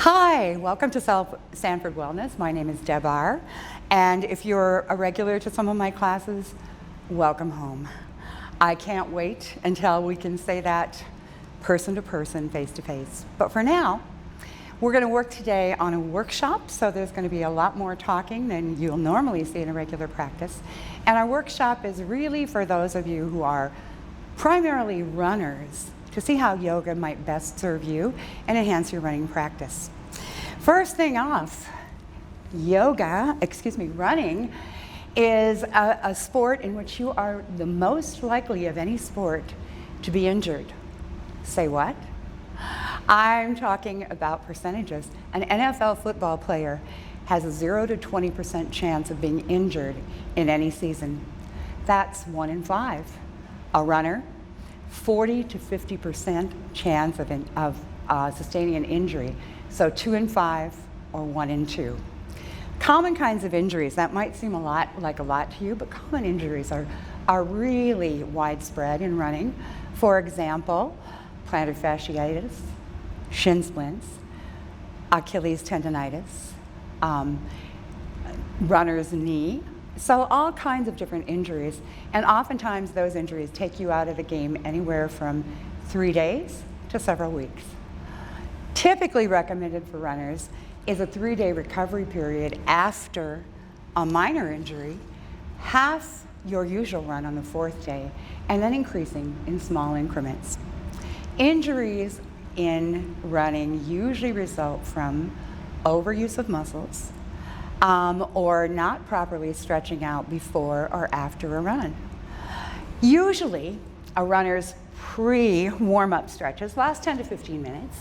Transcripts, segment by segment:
Hi, welcome to Sanford Wellness. My name is Deb R. And if you're a regular to some of my classes, welcome home. I can't wait until we can say that person to person, face to face. But for now, we're going to work today on a workshop, so there's going to be a lot more talking than you'll normally see in a regular practice. And our workshop is really for those of you who are primarily runners, to see how yoga might best serve you and enhance your running practice. First thing off, running is a sport in which you are the most likely of any sport to be injured. Say what? I'm talking about percentages. An NFL football player has a 0 to 20% chance of being injured in any season. That's 1 in 5. A runner, 40 to 50% chance of sustaining an injury. So 2 in 5 or 1 in 2. Common kinds of injuries, that might seem like a lot to you, but common injuries are really widespread in running. For example, plantar fasciitis, shin splints, Achilles tendonitis, runner's knee. So all kinds of different injuries, and oftentimes those injuries take you out of the game anywhere from 3 days to several weeks. Typically recommended for runners is a 3-day recovery period after a minor injury, half your usual run on the 4th day, and then increasing in small increments. Injuries in running usually result from overuse of muscles, or not properly stretching out before or after a run. Usually, a runner's pre-warm-up stretches last 10 to 15 minutes,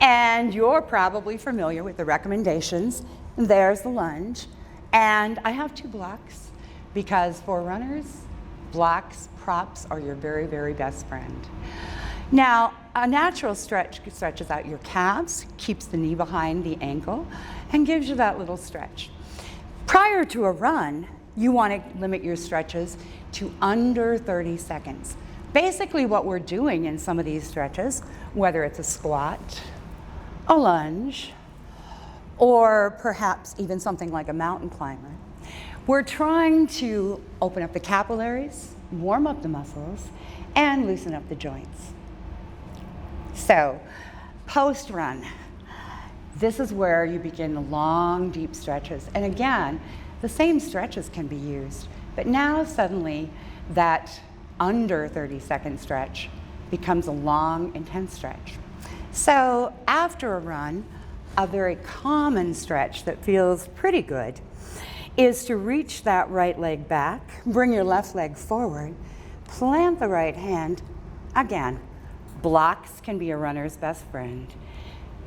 and you're probably familiar with the recommendations. There's the lunge, and I have 2 blocks because for runners, blocks, props are your very, very best friend. Now, a natural stretch stretches out your calves, keeps the knee behind the ankle, and gives you that little stretch. Prior to a run, you want to limit your stretches to under 30 seconds. Basically what we're doing in some of these stretches, whether it's a squat, a lunge, or perhaps even something like a mountain climber, we're trying to open up the capillaries, warm up the muscles, and loosen up the joints. So, post-run. This is where you begin the long, deep stretches. And again, the same stretches can be used, but now suddenly that under 30-second stretch becomes a long, intense stretch. So after a run, a very common stretch that feels pretty good is to reach that right leg back, bring your left leg forward, plant the right hand. Again, blocks can be a runner's best friend.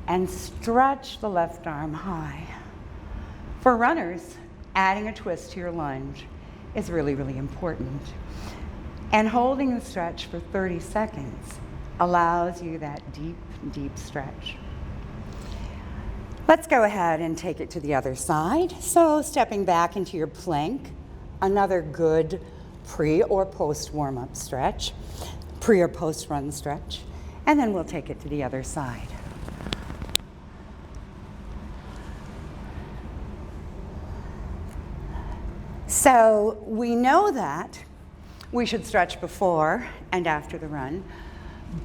And stretch the left arm high. For runners, adding a twist to your lunge is really, really important. And holding the stretch for 30 seconds allows you that deep, deep stretch. Let's go ahead and take it to the other side. So stepping back into your plank, another good pre or post warm-up stretch, pre or post run stretch, and then we'll take it to the other side. So we know that we should stretch before and after the run,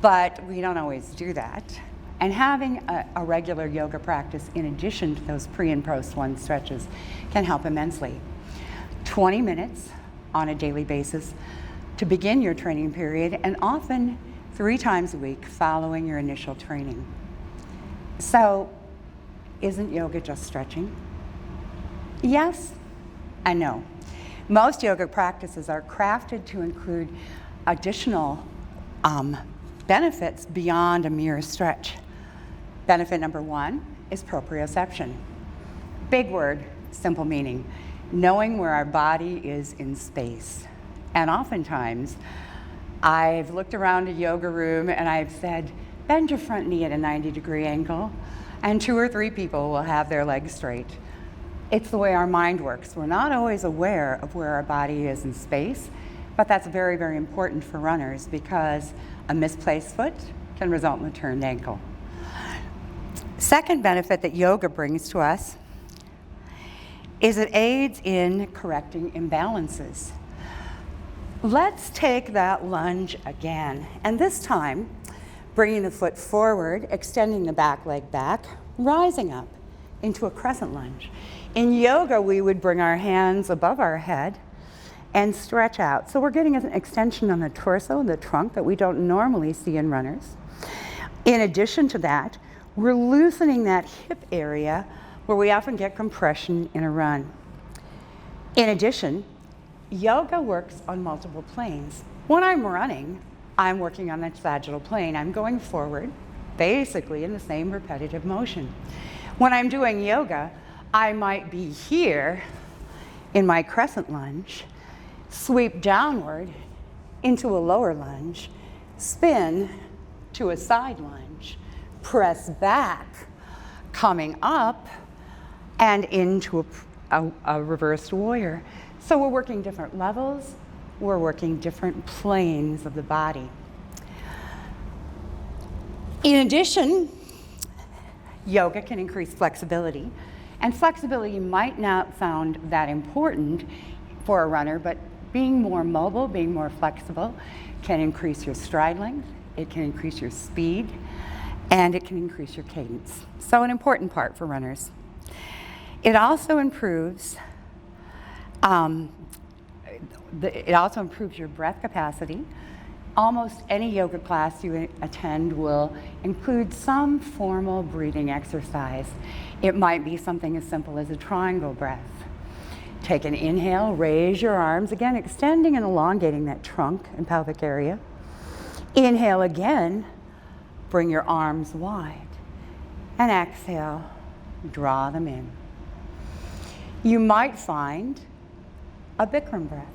but we don't always do that. And having a regular yoga practice in addition to those pre and post run stretches can help immensely. 20 minutes on a daily basis to begin your training period, and often 3 times a week following your initial training. So, isn't yoga just stretching? Yes and no. Most yoga practices are crafted to include additional benefits beyond a mere stretch. Benefit number 1 is proprioception. Big word, simple meaning. Knowing where our body is in space. And oftentimes, I've looked around a yoga room and I've said, bend your front knee at a 90-degree angle, and 2 or 3 people will have their legs straight. It's the way our mind works. We're not always aware of where our body is in space, but that's very, very important for runners because a misplaced foot can result in a turned ankle. Second benefit that yoga brings to us is it aids in correcting imbalances. Let's take that lunge again, and this time, bringing the foot forward, extending the back leg back, rising up into a crescent lunge. In yoga, we would bring our hands above our head and stretch out. So we're getting an extension on the torso and the trunk that we don't normally see in runners. In addition to that, we're loosening that hip area where we often get compression in a run. In addition, yoga works on multiple planes. When I'm running, I'm working on the sagittal plane. I'm going forward, basically in the same repetitive motion. When I'm doing yoga, I might be here in my crescent lunge, sweep downward into a lower lunge, spin to a side lunge, press back, coming up and into a reversed warrior. So we're working different levels, we're working different planes of the body. In addition, yoga can increase flexibility. And flexibility might not sound that important for a runner, but being more mobile, being more flexible can increase your stride length, it can increase your speed, and it can increase your cadence. So an important part for runners. It also improves your breath capacity. Almost any yoga class you attend will include some formal breathing exercise. It might be something as simple as a triangle breath. Take an inhale, raise your arms, again extending and elongating that trunk and pelvic area. Inhale again, bring your arms wide. And exhale, draw them in. You might find a Bikram breath,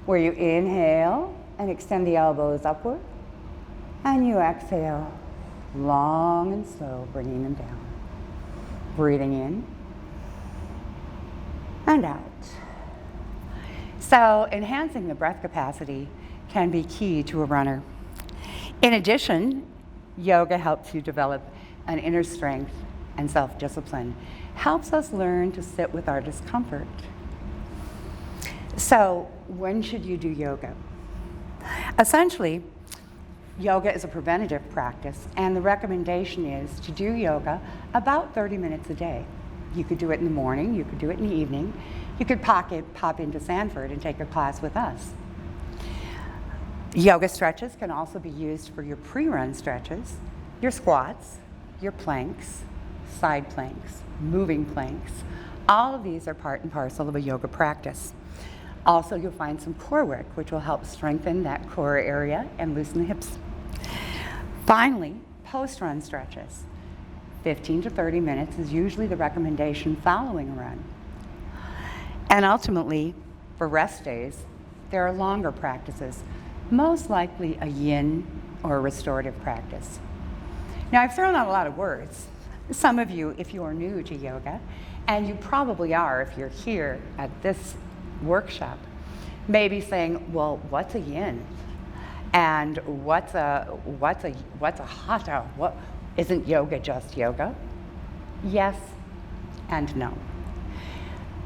where you inhale and extend the elbows upward, and you exhale, long and slow, bringing them down. Breathing in and out. So enhancing the breath capacity can be key to a runner. In addition, yoga helps you develop an inner strength and self-discipline, helps us learn to sit with our discomfort. So when should you do yoga? Essentially, yoga is a preventative practice, and the recommendation is to do yoga about 30 minutes a day. You could do it in the morning, you could do it in the evening, you could pop into Sanford and take a class with us. Yoga stretches can also be used for your pre-run stretches, your squats, your planks, side planks, moving planks. All of these are part and parcel of a yoga practice. Also, you'll find some core work, which will help strengthen that core area and loosen the hips. Finally, post-run stretches. 15 to 30 minutes is usually the recommendation following a run. And ultimately, for rest days, there are longer practices, most likely a yin or a restorative practice. Now, I've thrown out a lot of words. Some of you, if you are new to yoga, and you probably are if you're here at this workshop, may be saying, well, what's a yin? And what's a hatha? What, isn't yoga just yoga? Yes and no.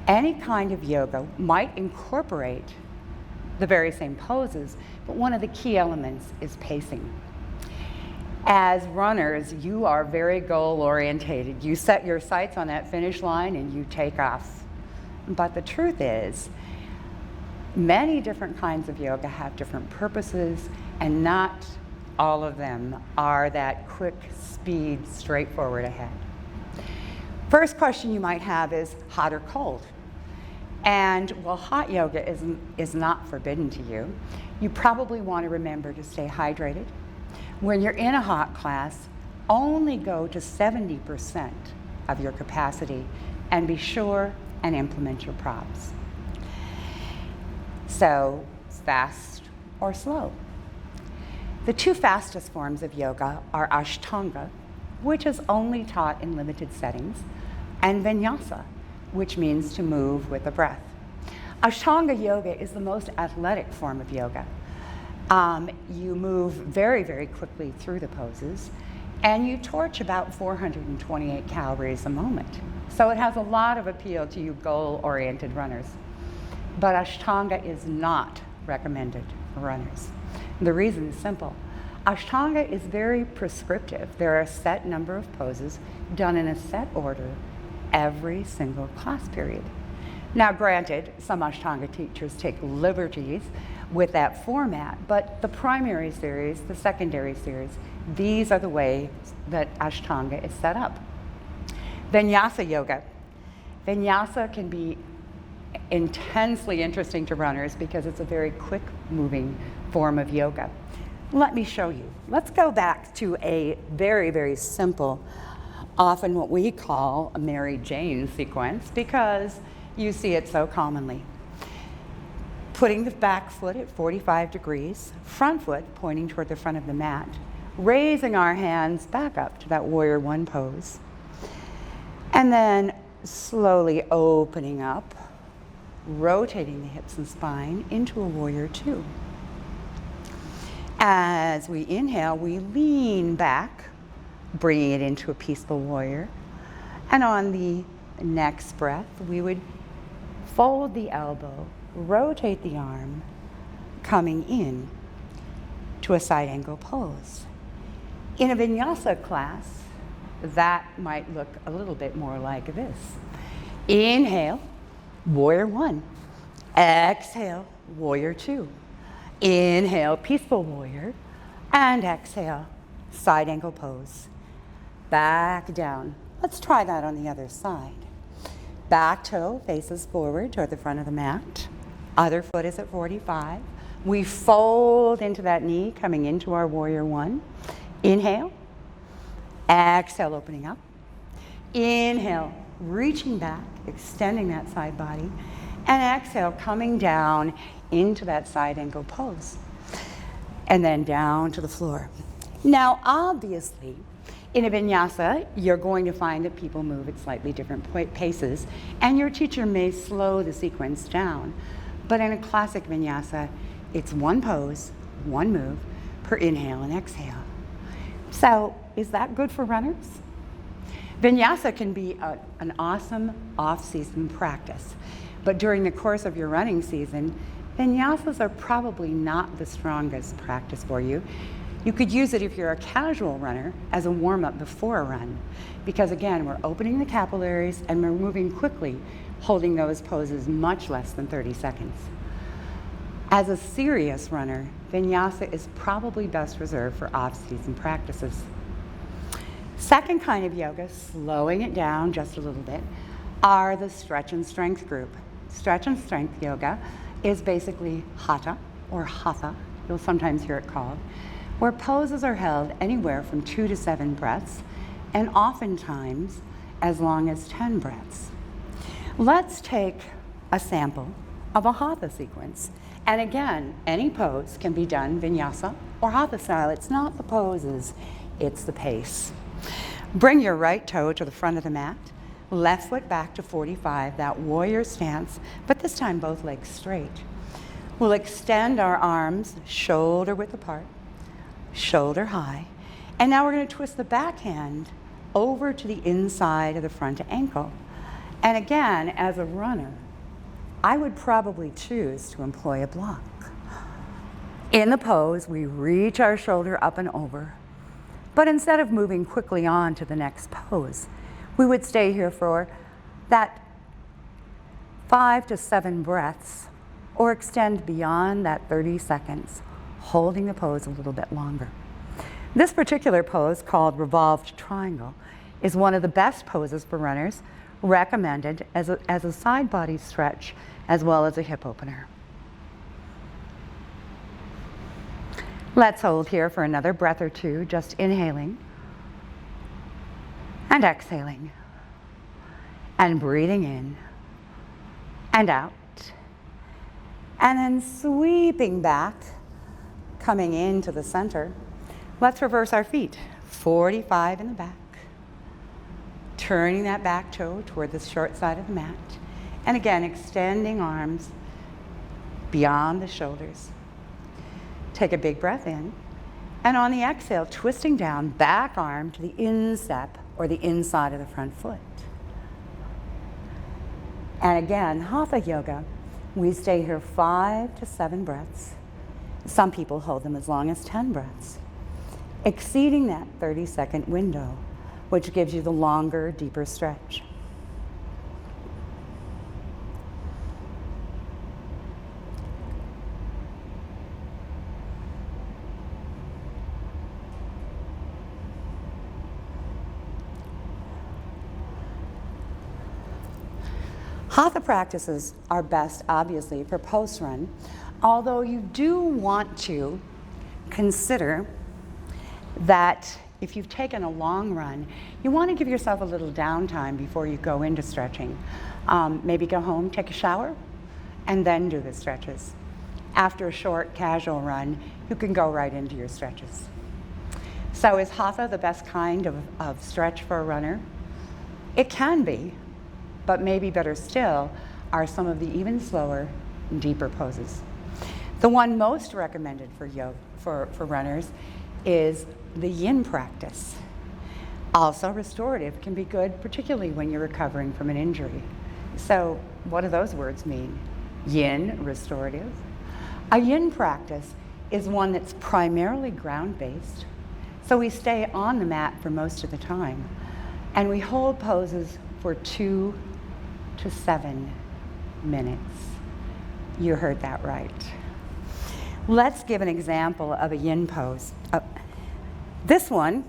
Any kind of yoga might incorporate the very same poses, but one of the key elements is pacing. As runners, you are very goal-orientated. You set your sights on that finish line and you take off. But the truth is, many different kinds of yoga have different purposes, and not all of them are that quick speed, straightforward ahead. First question you might have is hot or cold? And while hot yoga is not forbidden to you, you probably want to remember to stay hydrated. When you're in a hot class, only go to 70% of your capacity and be sure and implement your props. So, fast or slow. The two fastest forms of yoga are Ashtanga, which is only taught in limited settings, and Vinyasa, which means to move with the breath. Ashtanga yoga is the most athletic form of yoga. You move very, very quickly through the poses. And you torch about 428 calories a moment. So it has a lot of appeal to you goal-oriented runners. But Ashtanga is not recommended for runners. The reason is simple. Ashtanga is very prescriptive. There are a set number of poses done in a set order every single class period. Now granted, some Ashtanga teachers take liberties with that format, but the primary series, the secondary series, these are the ways that Ashtanga is set up. Vinyasa yoga. Vinyasa can be intensely interesting to runners because it's a very quick moving form of yoga. Let me show you. Let's go back to a very, very simple, often what we call a Mary Jane sequence because you see it so commonly. Putting the back foot at 45 degrees, front foot pointing toward the front of the mat, raising our hands back up to that warrior one pose, and then slowly opening up, rotating the hips and spine into a warrior two. As we inhale, we lean back, bringing it into a peaceful warrior. And on the next breath, we would fold the elbow, rotate the arm, coming in to a side angle pose. In a vinyasa class, that might look a little bit more like this. Inhale, warrior one. Exhale, warrior two. Inhale, peaceful warrior, and exhale, side angle pose. Back down. Let's try that on the other side. Back toe faces forward toward the front of the mat. Other foot is at 45. We fold into that knee, coming into our warrior one. Inhale. Exhale, opening up. Inhale, reaching back, extending that side body. And exhale, coming down into that side angle pose. And then down to the floor. Now, obviously, in a vinyasa, you're going to find that people move at slightly different paces, and your teacher may slow the sequence down. But in a classic vinyasa, it's one pose, one move per inhale and exhale. So, is that good for runners? Vinyasa can be an awesome off-season practice, but during the course of your running season, vinyasas are probably not the strongest practice for you. You could use it if you're a casual runner as a warm-up before a run, because again, we're opening the capillaries and we're moving quickly, holding those poses much less than 30 seconds. As a serious runner, vinyasa is probably best reserved for off-season practices. Second kind of yoga, slowing it down just a little bit, are the stretch and strength group. Stretch and strength yoga is basically hatha, or hatha, you'll sometimes hear it called, where poses are held anywhere from 2 to 7 breaths, and oftentimes as long as 10 breaths. Let's take a sample of a Hatha sequence. And again, any pose can be done vinyasa or Hatha style. It's not the poses, it's the pace. Bring your right toe to the front of the mat, left foot back to 45, that warrior stance, but this time both legs straight. We'll extend our arms shoulder width apart, shoulder high, and now we're going to twist the back hand over to the inside of the front ankle. And again, as a runner, I would probably choose to employ a block. In the pose, we reach our shoulder up and over, but instead of moving quickly on to the next pose, we would stay here for that 5 to 7 breaths, or extend beyond that 30 seconds, holding the pose a little bit longer. This particular pose, called Revolved Triangle, is one of the best poses for runners, recommended as a side body stretch as well as a hip opener. Let's hold here for another breath or two, just inhaling and exhaling and breathing in and out, and then sweeping back, coming into the center. Let's reverse our feet. 45 in the back, turning that back toe toward the short side of the mat, and again extending arms beyond the shoulders. Take a big breath in And on the exhale, twisting down, back arm to the instep or the inside of the front foot. And again, Hatha Yoga, we stay here 5 to 7 breaths. Some people hold them as long as 10 breaths, exceeding that 30-second window, which gives you the longer, deeper stretch. Hatha practices are best, obviously, for post-run, although you do want to consider that if you've taken a long run, you want to give yourself a little downtime before you go into stretching. Maybe go home, take a shower, and then do the stretches. After a short, casual run, you can go right into your stretches. So is Hatha the best kind of stretch for a runner? It can be. But maybe better still are some of the even slower, deeper poses. The one most recommended for runners is the yin practice. Also restorative can be good, particularly when you're recovering from an injury. So what do those words mean? Yin, restorative. A yin practice is one that's primarily ground-based. So we stay on the mat for most of the time. And we hold poses for 2 to 7 minutes. You heard that right. Let's give an example of a yin pose. This one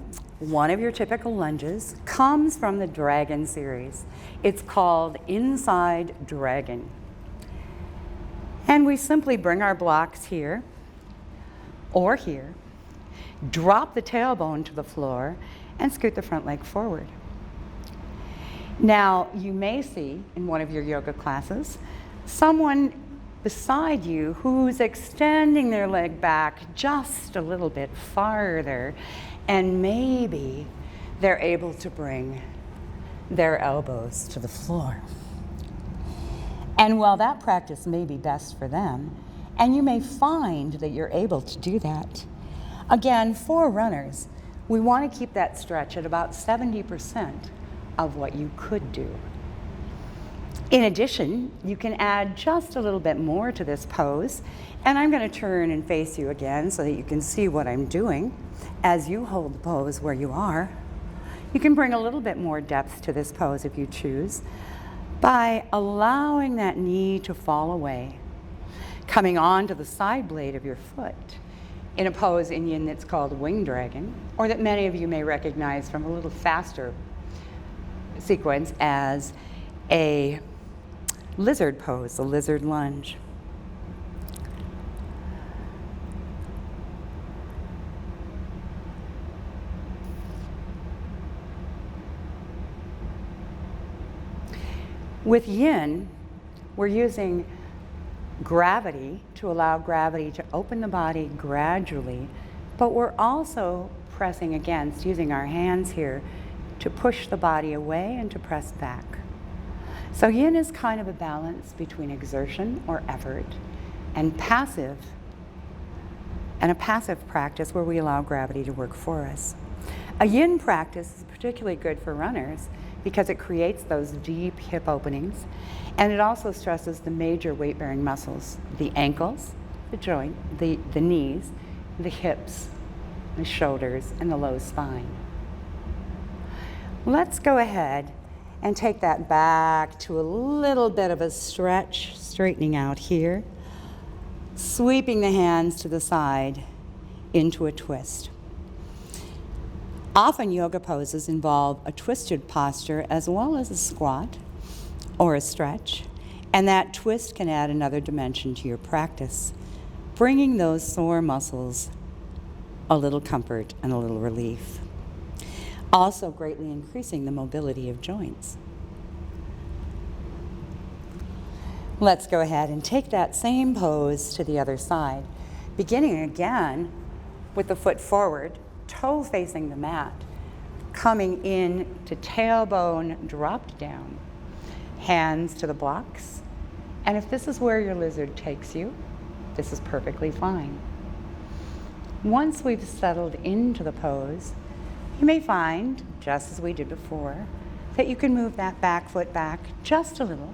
of your typical lunges, comes from the Dragon series. It's called Inside Dragon. And we simply bring our blocks here or here, drop the tailbone to the floor, and scoot the front leg forward. Now, you may see in one of your yoga classes someone beside you who's extending their leg back just a little bit farther, and maybe they're able to bring their elbows to the floor. And while that practice may be best for them, and you may find that you're able to do that, again, for runners, we want to keep that stretch at about 70% of what you could do. In addition, you can add just a little bit more to this pose, and I'm going to turn and face you again so that you can see what I'm doing as you hold the pose where you are. You can bring a little bit more depth to this pose if you choose by allowing that knee to fall away, coming onto the side blade of your foot in a pose in yin that's called wing dragon, or that many of you may recognize from a little faster sequence as a lizard pose, a lizard lunge. With yin, we're using gravity to allow gravity to open the body gradually, but we're also pressing against, using our hands here to push the body away and to press back. So yin is kind of a balance between exertion or effort and a passive practice where we allow gravity to work for us. A yin practice is particularly good for runners because it creates those deep hip openings, and it also stresses the major weight-bearing muscles, the ankles, the joint, the knees, the hips, the shoulders, and the low spine. Let's go ahead and take that back to a little bit of a stretch, straightening out here, sweeping the hands to the side into a twist. Often yoga poses involve a twisted posture as well as a squat or a stretch, and that twist can add another dimension to your practice, bringing those sore muscles a little comfort and a little relief, also greatly increasing the mobility of joints. Let's go ahead and take that same pose to the other side, beginning again with the foot forward, toe facing the mat, coming in to tailbone dropped down, hands to the blocks. And if this is where your lizard takes you, this is perfectly fine. Once we've settled into the pose, you may find, just as we did before, that you can move that back foot back just a little.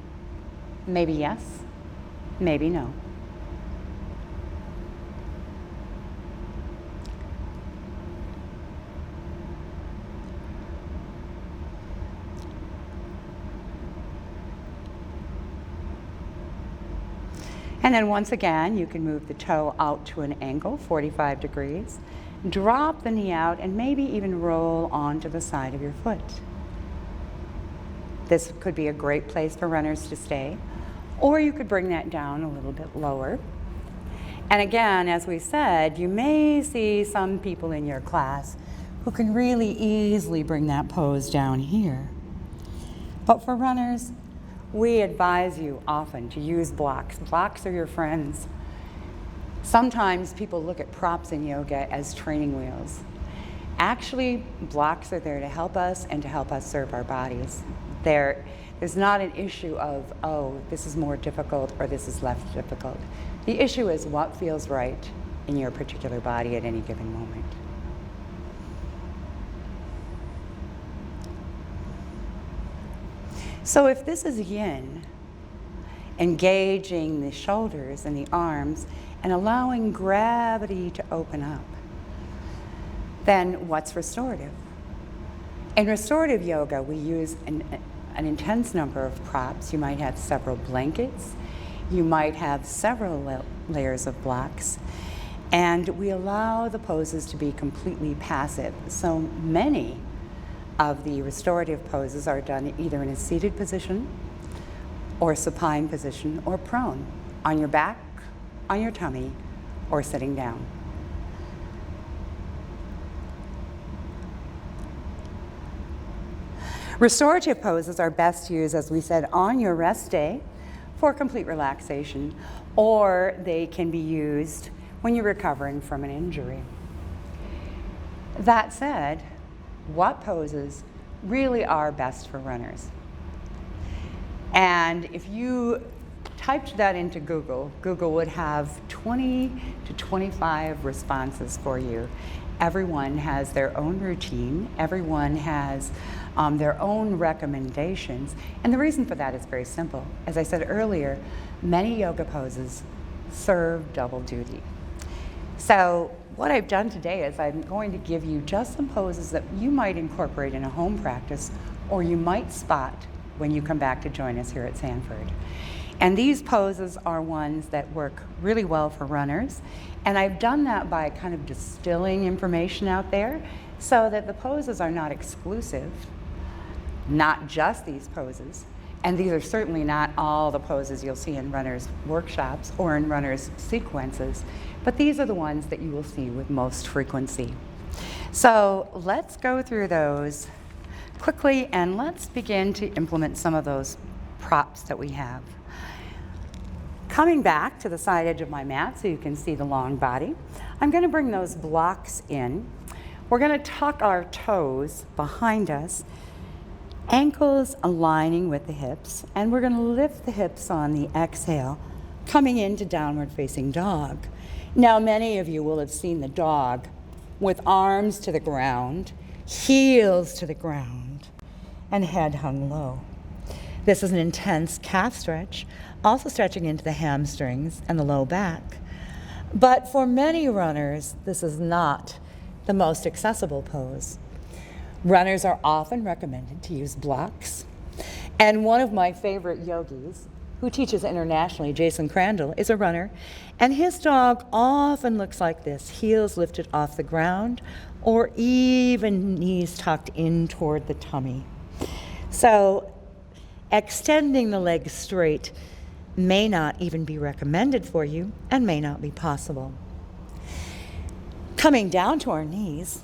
Maybe yes, maybe no. And then once again, you can move the toe out to an angle, 45 degrees. Drop the knee out and maybe even roll onto the side of your foot. This could be a great place for runners to stay, or you could bring that down a little bit lower. And again, as we said, you may see some people in your class who can really easily bring that pose down here. But for runners, we advise you often to use blocks. Blocks are your friends. Sometimes people look at props in yoga as training wheels. Actually, blocks are there to help us and to help us serve our bodies. There's not an issue of, oh, this is more difficult or this is less difficult. The issue is what feels right in your particular body at any given moment. So if this is yin, engaging the shoulders and the arms and allowing gravity to open up, then what's restorative? In restorative yoga, we use an intense number of props. You might have several blankets. You might have several layers of blocks. And we allow the poses to be completely passive. So many of the restorative poses are done either in a seated position or supine position or prone, on your back, on your tummy, or sitting down. Restorative poses are best used, as we said, on your rest day for complete relaxation, or they can be used when you're recovering from an injury. That said, what poses really are best for runners? And if you typed that into Google, Google would have 20 to 25 responses for you. Everyone has their own routine. Everyone has their own recommendations. And the reason for that is very simple. As I said earlier, many yoga poses serve double duty. So what I've done today is I'm going to give you just some poses that you might incorporate in a home practice, or you might spot when you come back to join us here at Sanford. And these poses are ones that work really well for runners. And I've done that by kind of distilling information out there so that the poses are not exclusive, not just these poses. And these are certainly not all the poses you'll see in runners' workshops or in runners' sequences, but these are the ones that you will see with most frequency. So let's go through those quickly and let's begin to implement some of those props that we have. Coming back to the side edge of my mat so you can see the long body, I'm going to bring those blocks in. We're going to tuck our toes behind us, ankles aligning with the hips, and we're going to lift the hips on the exhale, coming into downward facing dog. Now, many of you will have seen the dog with arms to the ground, heels to the ground, and head hung low. This is an intense calf stretch, also stretching into the hamstrings and the low back. But for many runners, this is not the most accessible pose. Runners are often recommended to use blocks. And one of my favorite yogis, who teaches internationally, Jason Crandall, is a runner. And his dog often looks like this, heels lifted off the ground, or even knees tucked in toward the tummy. So extending the legs straight may not even be recommended for you and may not be possible. Coming down to our knees,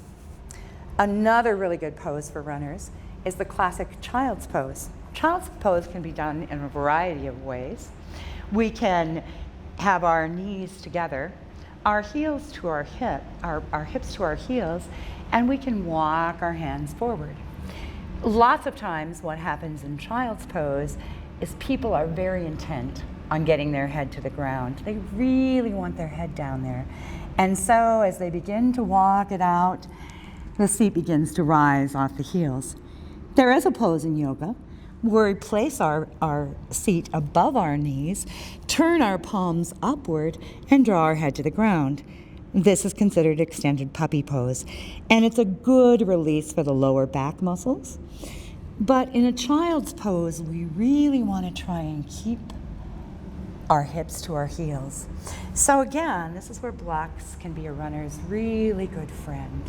another really good pose for runners is the classic child's pose. Child's pose can be done in a variety of ways. We can have our knees together, our heels to our hips to our heels, and we can walk our hands forward. Lots of times what happens in child's pose is people are very intent on getting their head to the ground. They really want their head down there. And so as they begin to walk it out, the seat begins to rise off the heels. There is a pose in yoga where we place our seat above our knees, turn our palms upward, and draw our head to the ground. This is considered extended puppy pose, and it's a good release for the lower back muscles. But in a child's pose, we really want to try and keep our hips to our heels. So again, this is where blocks can be a runner's really good friend.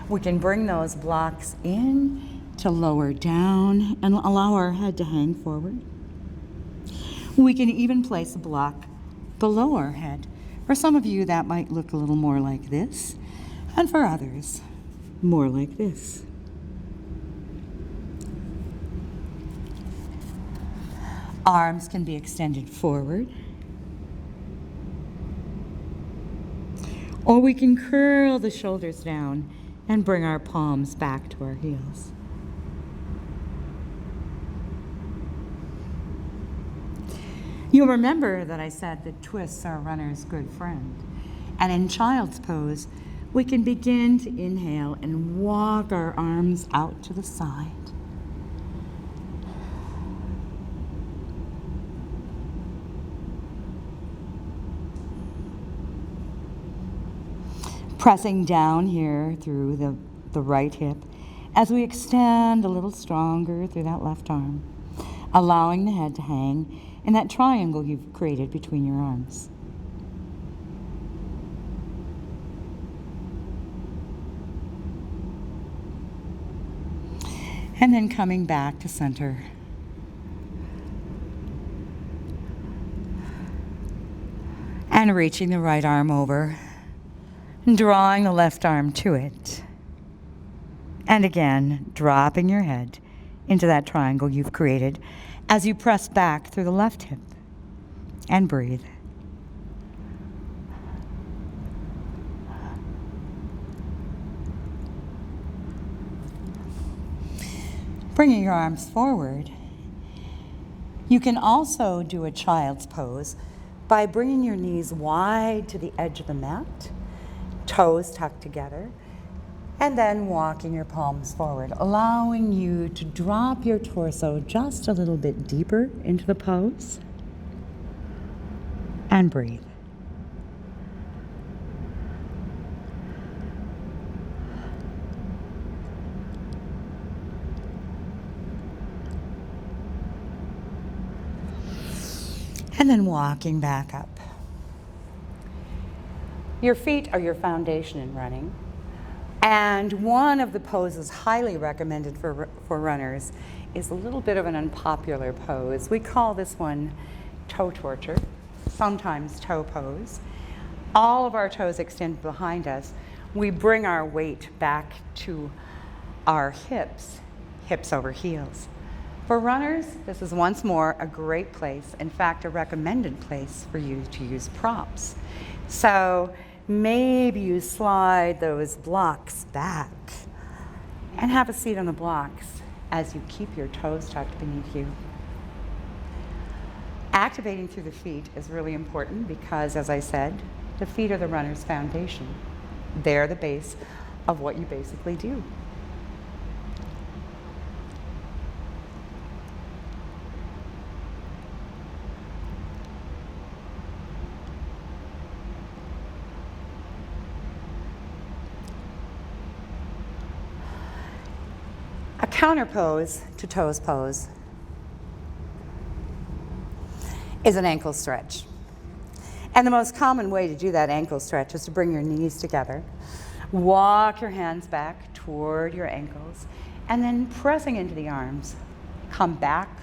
We can bring those blocks in to lower down and allow our head to hang forward. We can even place a block below our head. For some of you, that might look a little more like this, and for others, more like this. Arms can be extended forward, or we can curl the shoulders down and bring our palms back to our heels. You'll remember that I said that twists are a runner's good friend. And in child's pose, we can begin to inhale and walk our arms out to the side. Pressing down here through the right hip as we extend a little stronger through that left arm, allowing the head to hang in that triangle you've created between your arms. And then coming back to center. And reaching the right arm over, and drawing the left arm to it. And again, dropping your head into that triangle you've created as you press back through the left hip. And breathe. Bringing your arms forward, you can also do a child's pose by bringing your knees wide to the edge of the mat, toes tucked together, and then walking your palms forward, allowing you to drop your torso just a little bit deeper into the pose. And breathe. And then walking back up. Your feet are your foundation in running. And one of the poses highly recommended for runners is a little bit of an unpopular pose. We call this one toe torture, sometimes toe pose. All of our toes extend behind us. We bring our weight back to our hips, hips over heels. For runners, this is once more a great place, in fact, a recommended place for you to use props. So maybe you slide those blocks back and have a seat on the blocks as you keep your toes tucked beneath you. Activating through the feet is really important because, as I said, the feet are the runner's foundation. They're the base of what you basically do. A counter pose to toes pose is an ankle stretch. And the most common way to do that ankle stretch is to bring your knees together, walk your hands back toward your ankles, and then pressing into the arms, come back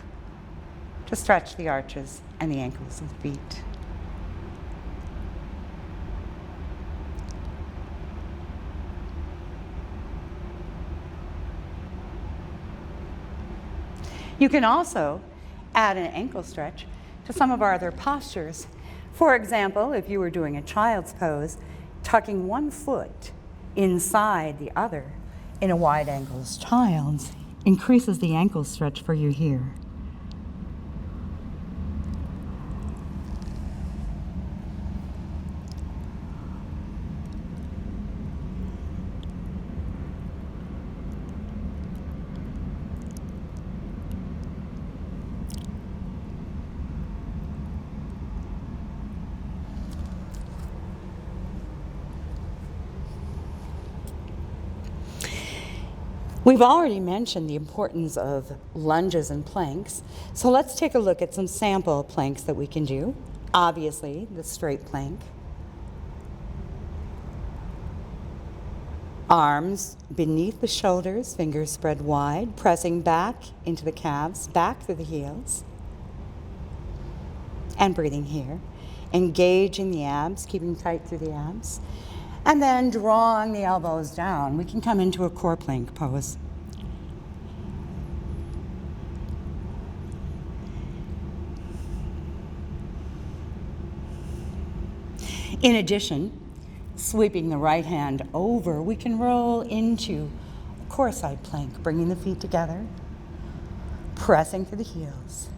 to stretch the arches and the ankles of the feet. You can also add an ankle stretch to some of our other postures. For example, if you were doing a child's pose, tucking one foot inside the other in a wide angle child increases the ankle stretch for you here. We've already mentioned the importance of lunges and planks, so let's take a look at some sample planks that we can do. Obviously, the straight plank. Arms beneath the shoulders, fingers spread wide, pressing back into the calves, back through the heels. And breathing here. Engaging the abs, keeping tight through the abs. And then drawing the elbows down, we can come into a core plank pose. In addition, sweeping the right hand over, we can roll into a core side plank, bringing the feet together, pressing through the heels.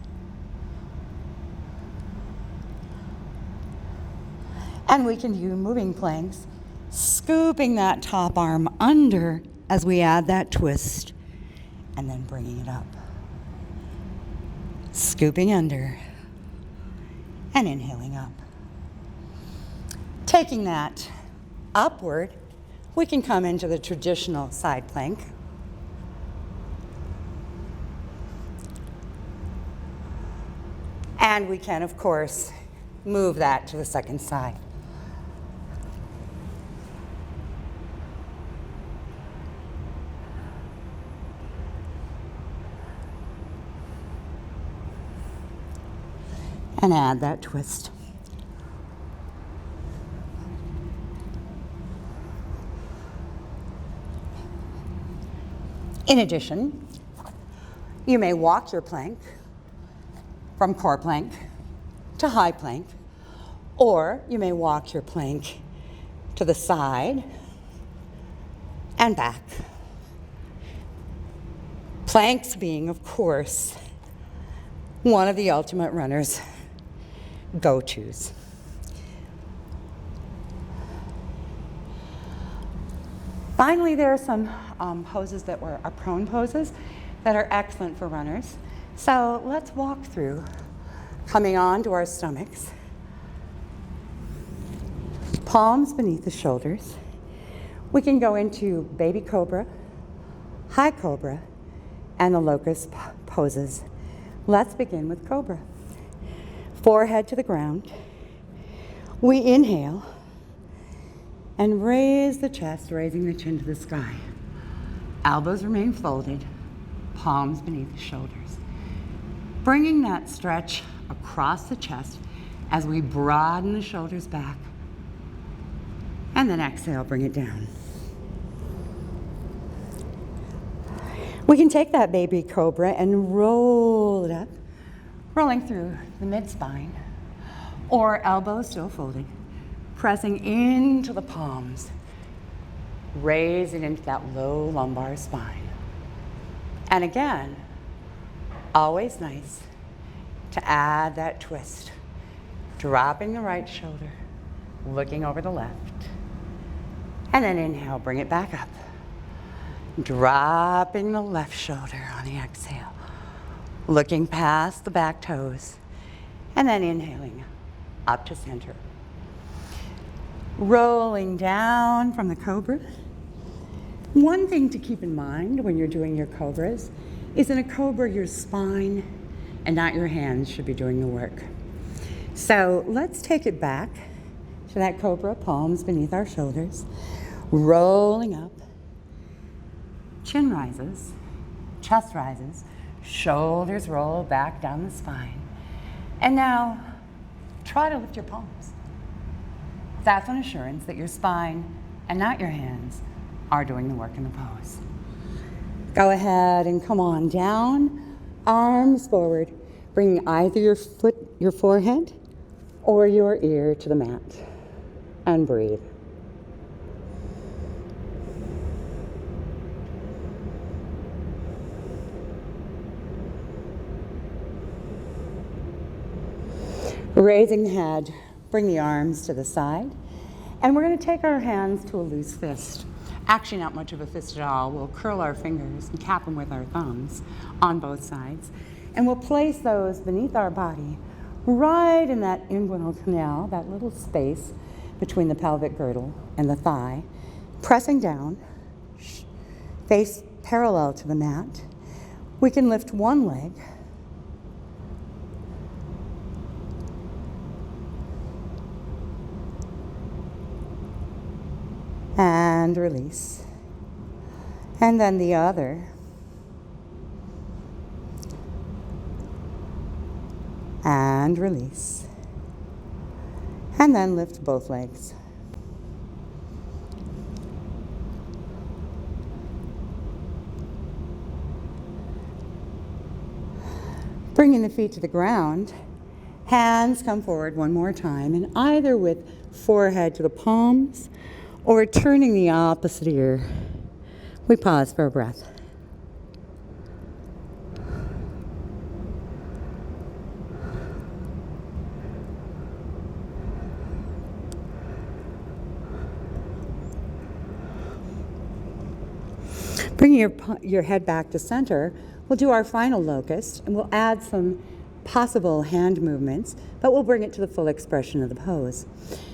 And we can do moving planks, scooping that top arm under as we add that twist, and then bringing it up. Scooping under, and inhaling up. Taking that upward, we can come into the traditional side plank. And we can, of course, move that to the second side. And add that twist. In addition, you may walk your plank from core plank to high plank, or you may walk your plank to the side and back. Planks being, of course, one of the ultimate runner's go-tos. Finally, there are some poses that are prone poses that are excellent for runners. So let's walk through, coming on to our stomachs, palms beneath the shoulders. We can go into baby cobra, high cobra, and the locust poses. Let's begin with cobra. Forehead to the ground. We inhale and raise the chest, raising the chin to the sky. Elbows remain folded, palms beneath the shoulders. Bringing that stretch across the chest as we broaden the shoulders back. And then exhale, bring it down. We can take that baby cobra and roll it up, rolling through the mid-spine, or elbows still folded, pressing into the palms, raising into that low lumbar spine. And again, always nice to add that twist, dropping the right shoulder, looking over the left, and then inhale, bring it back up, dropping the left shoulder on the exhale, looking past the back toes, and then inhaling up to center. Rolling down from the cobra. One thing to keep in mind when you're doing your cobras is in a cobra, your spine and not your hands should be doing the work. So let's take it back to that cobra, palms beneath our shoulders, rolling up, chin rises, chest rises, shoulders roll back down the spine. And now try to lift your palms. That's an assurance that your spine and not your hands are doing the work in the pose. Go ahead and come on down, arms forward, bringing either your forehead or your ear to the mat, and breathe. Raising the head, bring the arms to the side, and we're going to take our hands to a loose fist. Actually, not much of a fist at all. We'll curl our fingers and cap them with our thumbs on both sides, and we'll place those beneath our body, right in that inguinal canal, that little space between the pelvic girdle and the thigh, pressing down, face parallel to the mat. We can lift one leg and release. And then the other. And release. And then lift both legs. Bringing the feet to the ground, hands come forward one more time, and either with forehead to the palms or turning the opposite ear, we pause for a breath. Bringing your head back to center, we'll do our final locust, and we'll add some possible hand movements, but we'll bring it to the full expression of the pose.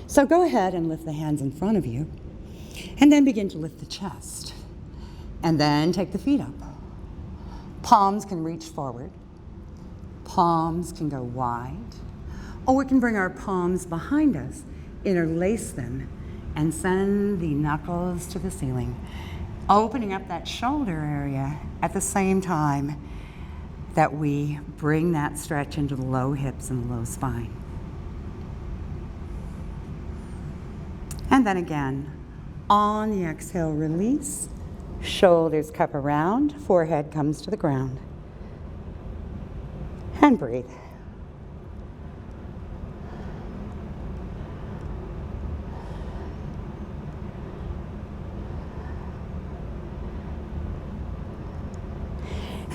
So go ahead and lift the hands in front of you, and then begin to lift the chest. And then take the feet up. Palms can reach forward. Palms can go wide. Or we can bring our palms behind us, interlace them, and send the knuckles to the ceiling, opening up that shoulder area at the same time that we bring that stretch into the low hips and the low spine. And then again, on the exhale, release. Shoulders cup around, forehead comes to the ground. And breathe.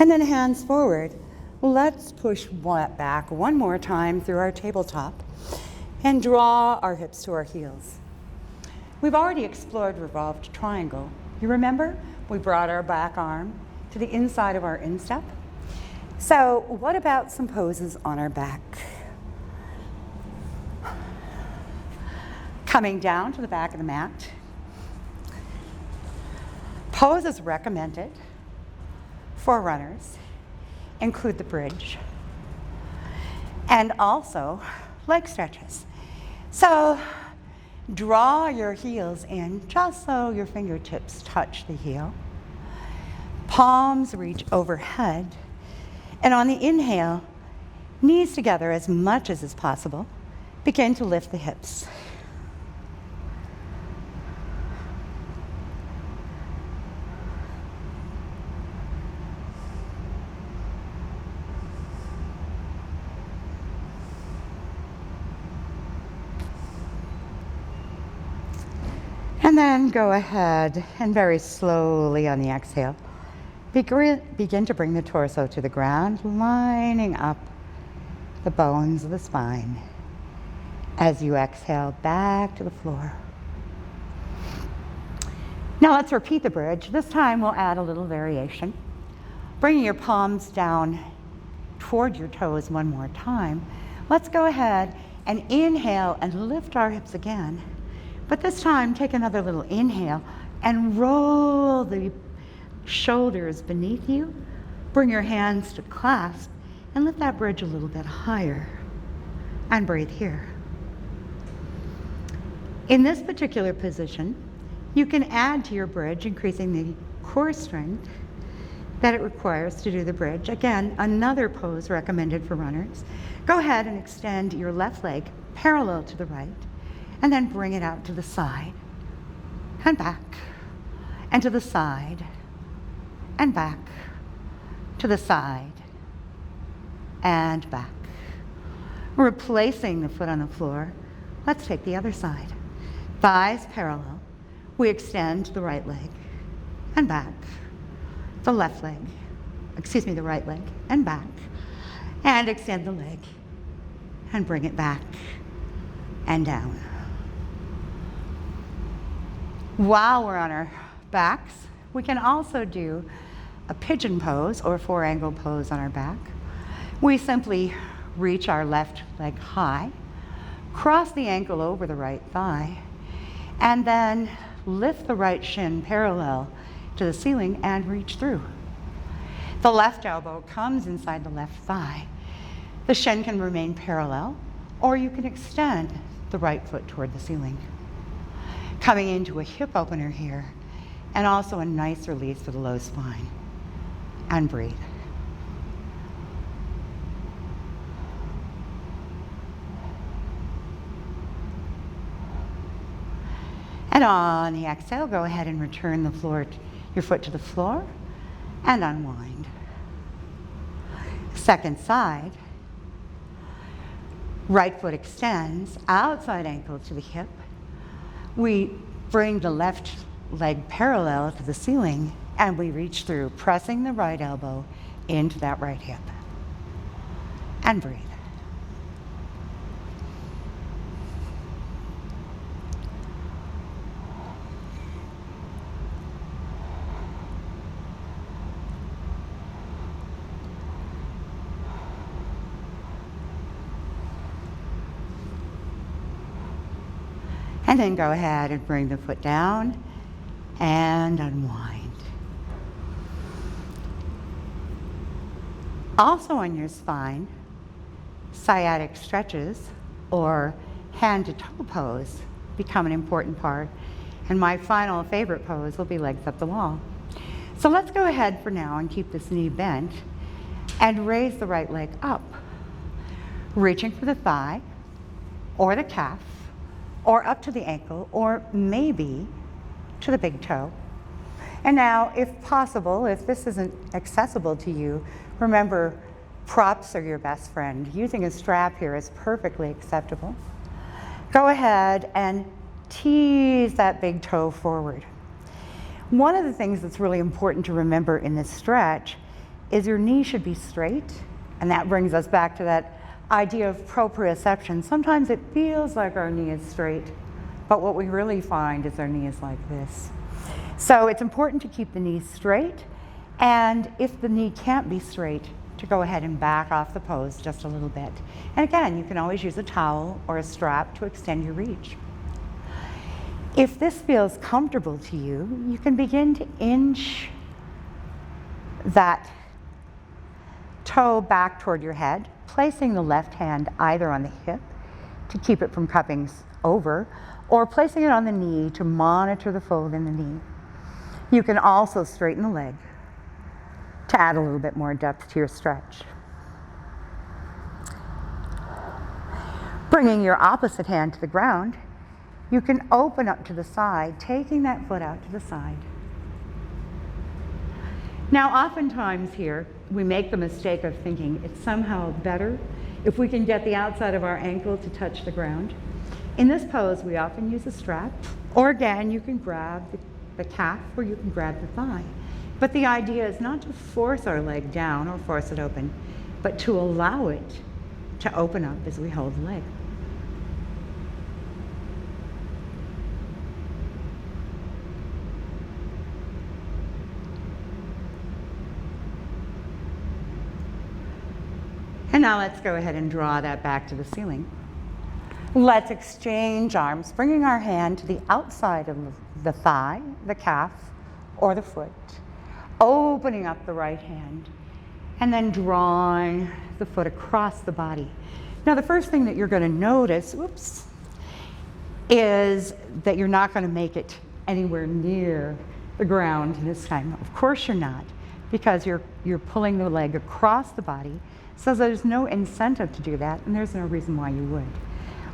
And then hands forward. Let's push back one more time through our tabletop and draw our hips to our heels. We've already explored Revolved Triangle. You remember? We brought our back arm to the inside of our instep. So what about some poses on our back? Coming down to the back of the mat. Poses recommended for runners include the bridge and also leg stretches. So draw your heels in just so your fingertips touch the heel. Palms reach overhead. And on the inhale, knees together as much as is possible. Begin to lift the hips. And then go ahead and very slowly on the exhale, begin to bring the torso to the ground, lining up the bones of the spine. As you exhale, back to the floor. Now let's repeat the bridge. This time we'll add a little variation. Bringing your palms down toward your toes one more time. Let's go ahead and inhale and lift our hips again. But this time, take another little inhale and roll the shoulders beneath you. Bring your hands to clasp and lift that bridge a little bit higher. And breathe here. In this particular position, you can add to your bridge, increasing the core strength that it requires to do the bridge. Again, another pose recommended for runners. Go ahead and extend your left leg parallel to the right. And then bring it out to the side, and back, and to the side, and back, to the side, and back. Replacing the foot on the floor, let's take the other side. Thighs parallel, we extend the right leg, and back, the right leg, and back, and extend the leg, and bring it back, and down. While we're on our backs, we can also do a pigeon pose or four-angle pose on our back. We simply reach our left leg high, cross the ankle over the right thigh, and then lift the right shin parallel to the ceiling and reach through. The left elbow comes inside the left thigh. The shin can remain parallel, or you can extend the right foot toward the ceiling. Coming into a hip opener here, and also a nice release for the low spine. And breathe. And on the exhale, go ahead and return your foot to the floor and unwind. Second side. Right foot extends, outside ankle to the hip. We bring the left leg parallel to the ceiling and we reach through, pressing the right elbow into that right hip. And breathe. And then go ahead and bring the foot down and unwind. Also on your spine, sciatic stretches or hand to toe pose become an important part. And my final favorite pose will be legs up the wall. So let's go ahead for now and keep this knee bent and raise the right leg up, reaching for the thigh or the calf, or up to the ankle, or maybe to the big toe. And now, if possible, if this isn't accessible to you, remember, props are your best friend. Using a strap here is perfectly acceptable. Go ahead and tease that big toe forward. One of the things that's really important to remember in this stretch is your knee should be straight, and that brings us back to that idea of proprioception. Sometimes it feels like our knee is straight, but what we really find is our knee is like this. So it's important to keep the knee straight, and if the knee can't be straight, to go ahead and back off the pose just a little bit. And again, you can always use a towel or a strap to extend your reach. If this feels comfortable to you, you can begin to inch that toe back toward your head, placing the left hand either on the hip to keep it from cupping over, or placing it on the knee to monitor the fold in the knee. You can also straighten the leg to add a little bit more depth to your stretch. Bringing your opposite hand to the ground, you can open up to the side, taking that foot out to the side. Now, oftentimes here, we make the mistake of thinking it's somehow better if we can get the outside of our ankle to touch the ground. In this pose, we often use a strap, or again, you can grab the calf or you can grab the thigh. But the idea is not to force our leg down or force it open, but to allow it to open up as we hold the leg. And now let's go ahead and draw that back to the ceiling. Let's exchange arms, bringing our hand to the outside of the thigh, the calf, or the foot, opening up the right hand, and then drawing the foot across the body. Now, the first thing that you're going to notice, is that you're not going to make it anywhere near the ground this time. Of course you're not, because you're pulling the leg across the body. So there's no incentive to do that, and there's no reason why you would.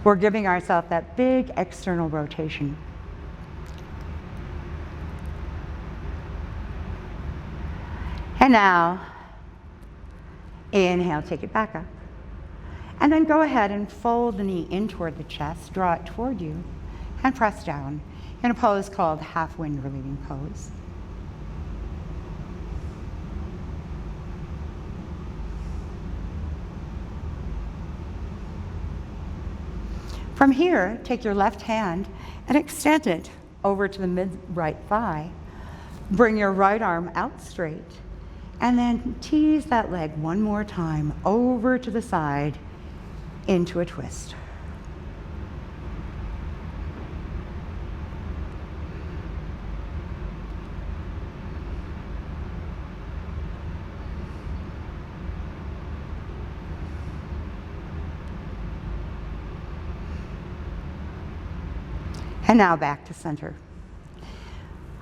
We're giving ourselves that big external rotation. And now, inhale, take it back up. And then go ahead and fold the knee in toward the chest, draw it toward you, and press down in a pose called half wind relieving pose. From here, take your left hand and extend it over to the mid-right thigh. Bring your right arm out straight, and then tease that leg one more time over to the side into a twist. And now back to center.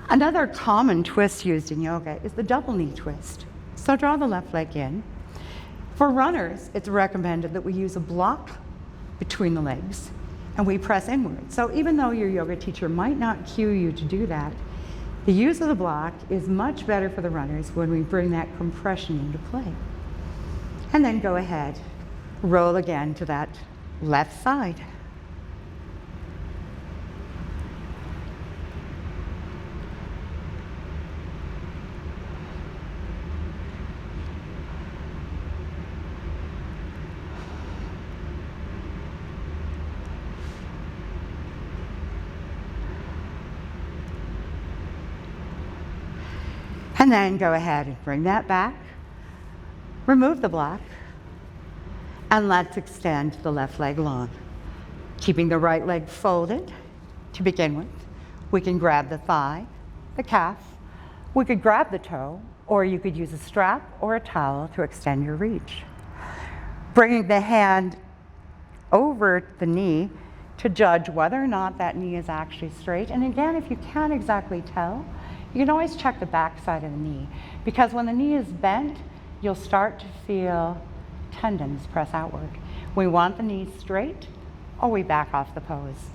Another common twist used in yoga is the double knee twist. So draw the left leg in. For runners, it's recommended that we use a block between the legs and we press inward. So even though your yoga teacher might not cue you to do that, the use of the block is much better for the runners when we bring that compression into play. And then go ahead, roll again to that left side. And then go ahead and bring that back, remove the block, and let's extend the left leg long. Keeping the right leg folded to begin with. We can grab the thigh, the calf, we could grab the toe, or you could use a strap or a towel to extend your reach. Bringing the hand over the knee to judge whether or not that knee is actually straight. And again, if you can't exactly tell, you can always check the back side of the knee, because when the knee is bent, you'll start to feel tendons press outward. We want the knee straight, or we back off the pose.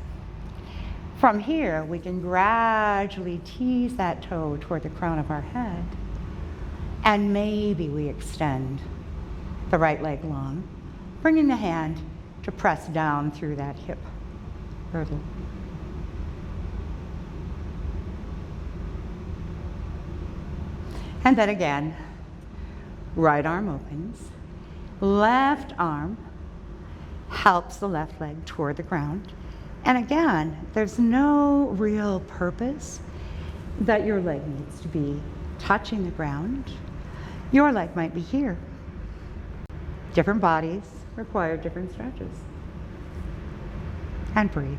From here, we can gradually tease that toe toward the crown of our head, and maybe we extend the right leg long, bringing the hand to press down through that hip girdle. And then again, right arm opens, left arm helps the left leg toward the ground. And again, there's no real purpose that your leg needs to be touching the ground. Your leg might be here. Different bodies require different stretches. And breathe.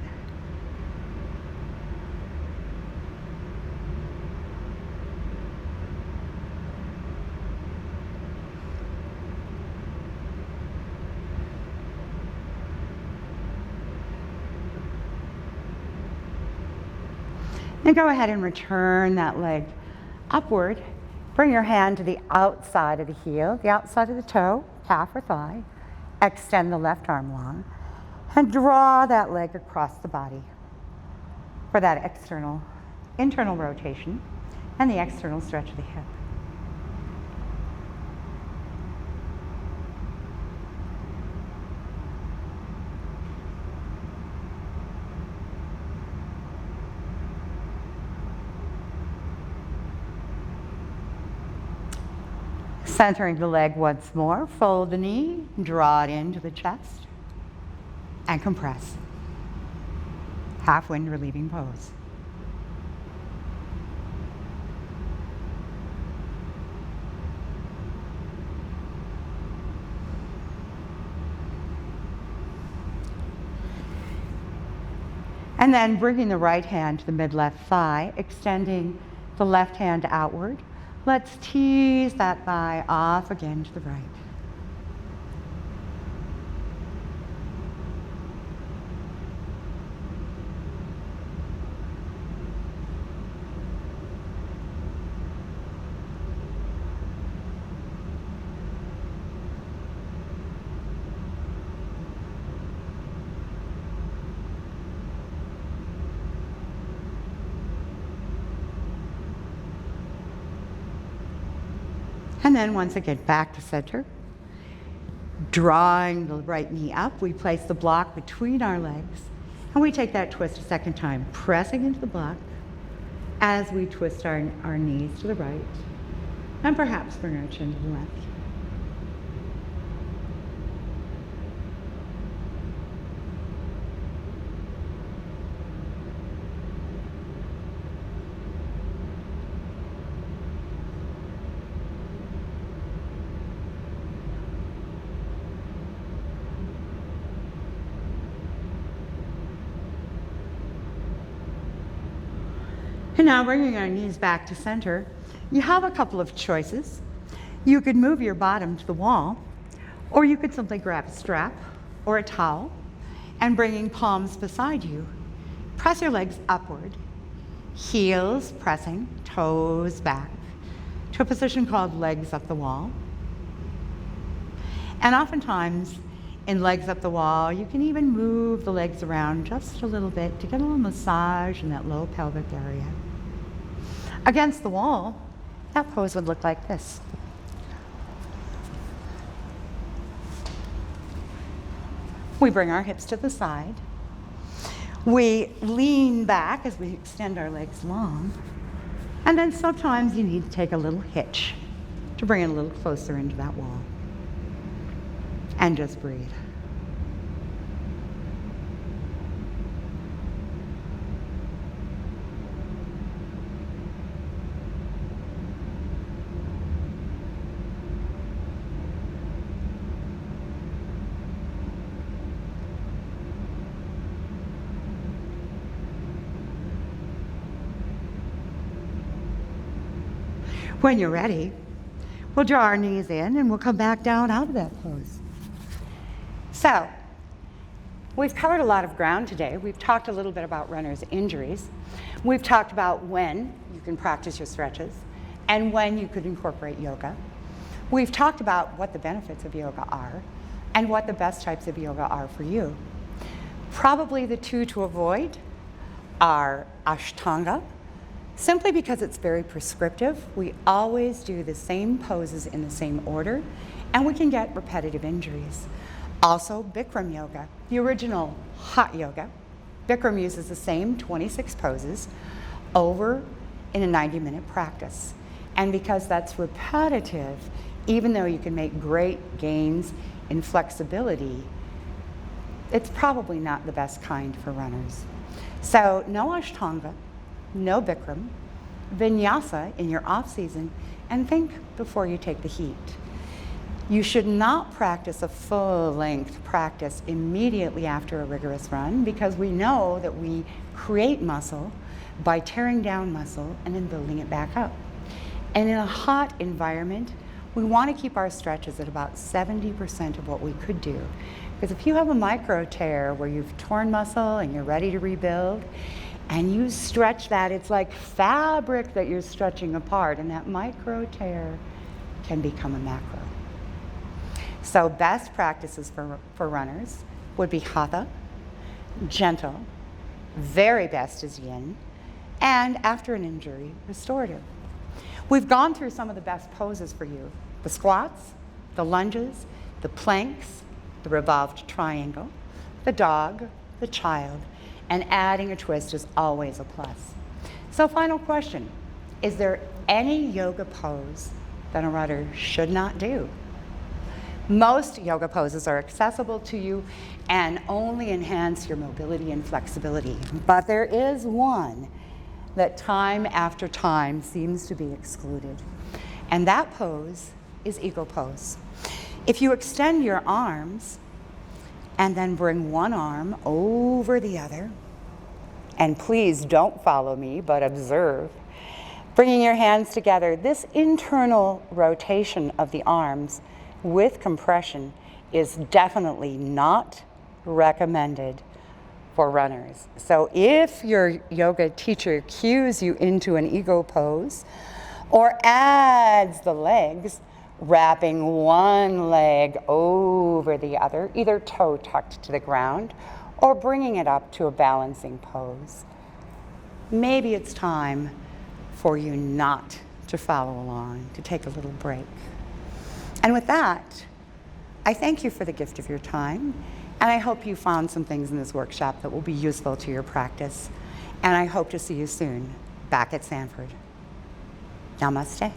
And go ahead and return that leg upward. Bring your hand to the outside of the heel, the outside of the toe, calf or thigh. Extend the left arm long and draw that leg across the body for that internal rotation and the external stretch of the hip. Centering the leg once more, fold the knee, draw it into the chest, and compress. Half wind relieving pose. And then bringing the right hand to the mid-left thigh, extending the left hand outward. Let's tease that thigh off again to the right. And then once again, back to center. Drawing the right knee up, we place the block between our legs, and we take that twist a second time, pressing into the block as we twist our knees to the right, and perhaps bring our chin to the left. And now bringing our knees back to center, you have a couple of choices. You could move your bottom to the wall, or you could simply grab a strap or a towel and bringing palms beside you, press your legs upward, heels pressing, toes back, to a position called legs up the wall. And oftentimes, in legs up the wall, you can even move the legs around just a little bit to get a little massage in that low pelvic area. Against the wall, that pose would look like this. We bring our hips to the side. We lean back as we extend our legs long. And then sometimes you need to take a little hitch to bring it a little closer into that wall. And just breathe. When you're ready, we'll draw our knees in and we'll come back down out of that pose. So, we've covered a lot of ground today. We've talked a little bit about runners' injuries. We've talked about when you can practice your stretches and when you could incorporate yoga. We've talked about what the benefits of yoga are and what the best types of yoga are for you. Probably the two to avoid are Ashtanga, simply because it's very prescriptive. We always do the same poses in the same order, and we can get repetitive injuries. Also, Bikram Yoga, the original hot yoga. Bikram uses the same 26 poses over in a 90-minute practice. And because that's repetitive, even though you can make great gains in flexibility, it's probably not the best kind for runners. So no Ashtanga, no Bikram, Vinyasa in your off season, and think before you take the heat. You should not practice a full-length practice immediately after a rigorous run, because we know that we create muscle by tearing down muscle and then building it back up. And in a hot environment, we want to keep our stretches at about 70% of what we could do. Because if you have a micro tear where you've torn muscle and you're ready to rebuild, and you stretch that, it's like fabric that you're stretching apart, and that micro tear can become a macro. So best practices for runners would be Hatha, gentle, very best is Yin, and after an injury, restorative. We've gone through some of the best poses for you: the squats, the lunges, the planks, the revolved triangle, the dog, the child, and adding a twist is always a plus. So final question, is there any yoga pose that a runner should not do? Most yoga poses are accessible to you and only enhance your mobility and flexibility. But there is one that time after time seems to be excluded. And that pose is Eagle Pose. If you extend your arms and then bring one arm over the other, and please don't follow me, but observe, bringing your hands together, this internal rotation of the arms with compression is definitely not recommended for runners. So if your yoga teacher cues you into an Eagle Pose or adds the legs, wrapping one leg over the other, either toe tucked to the ground or bringing it up to a balancing pose, maybe it's time for you not to follow along, to take a little break. And with that, I thank you for the gift of your time, and I hope you found some things in this workshop that will be useful to your practice. And I hope to see you soon back at Sanford. Namaste.